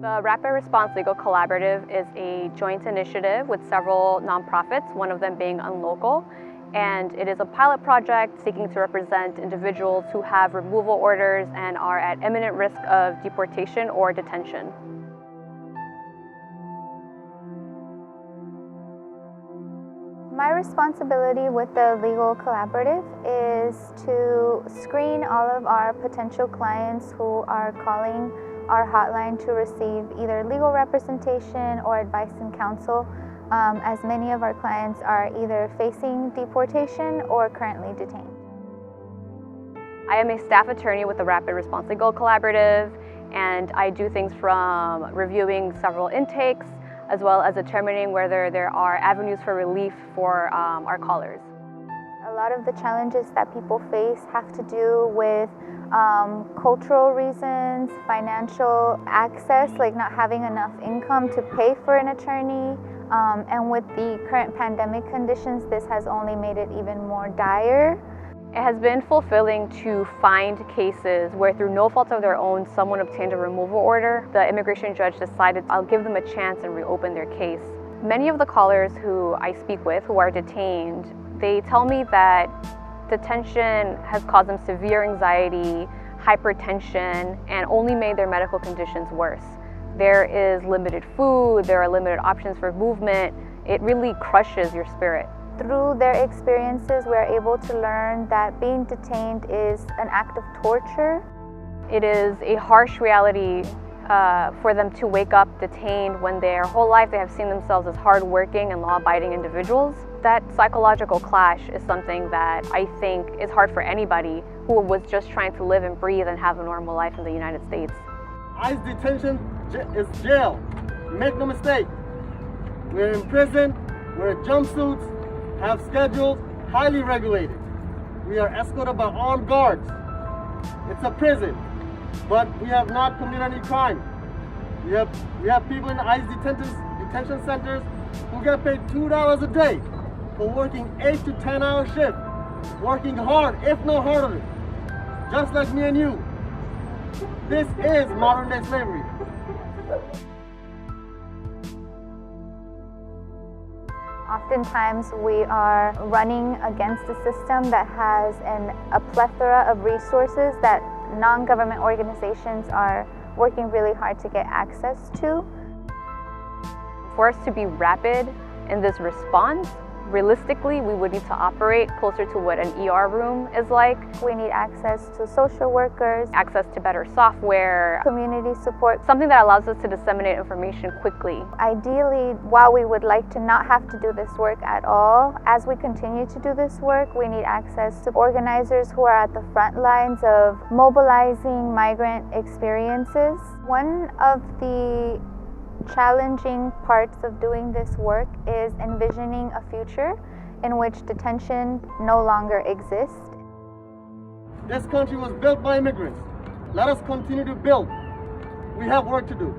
The Rapid Response Legal Collaborative is a joint initiative with several nonprofits, one of them being UnLocal, and it is a pilot project seeking to represent individuals who have removal orders and are at imminent risk of deportation or detention. My responsibility with the Legal Collaborative is to screen all of our potential clients who are calling our hotline to receive either legal representation or advice and counsel, as many of our clients are either facing deportation or currently detained. I am a staff attorney with the Rapid Response Legal Collaborative, and I do things from reviewing several intakes as well as determining whether there are avenues for relief for our callers. A lot of the challenges that people face have to do with cultural reasons, financial access, like not having enough income to pay for an attorney. And with the current pandemic conditions, this has only made it even more dire. It has been fulfilling to find cases where through no fault of their own, someone obtained a removal order. The immigration judge decided I'll give them a chance and reopen their case. Many of the callers who I speak with who are detained, they tell me that detention has caused them severe anxiety, hypertension, and only made their medical conditions worse. There is limited food, there are limited options for movement. It really crushes your spirit. Through their experiences, we're able to learn that being detained is an act of torture. It is a harsh reality for them to wake up detained when their whole life they have seen themselves as hardworking and law-abiding individuals. That psychological clash is something that I think is hard for anybody who was just trying to live and breathe and have a normal life in the United States. ICE detention is jail. Make no mistake. We're in prison, we're in jumpsuits, have schedules, highly regulated. We are escorted by armed guards. It's a prison, but we have not committed any crime. We have people in the ICE detention centers who get paid $2 a day for working 8 to 10 hour shift, working hard, if not harder, just like me and you. This is modern day slavery. Oftentimes we are running against a system that has a plethora of resources that non-government organizations are working really hard to get access to. For us to be rapid in this response, realistically, we would need to operate closer to what an ER room is like. We need access to social workers, access to better software, community support, something that allows us to disseminate information quickly. Ideally, while we would like to not have to do this work at all, as we continue to do this work, we need access to organizers who are at the front lines of mobilizing migrant experiences. One of the challenging parts of doing this work is envisioning a future in which detention no longer exists. This country was built by immigrants. Let us continue to build. We have work to do.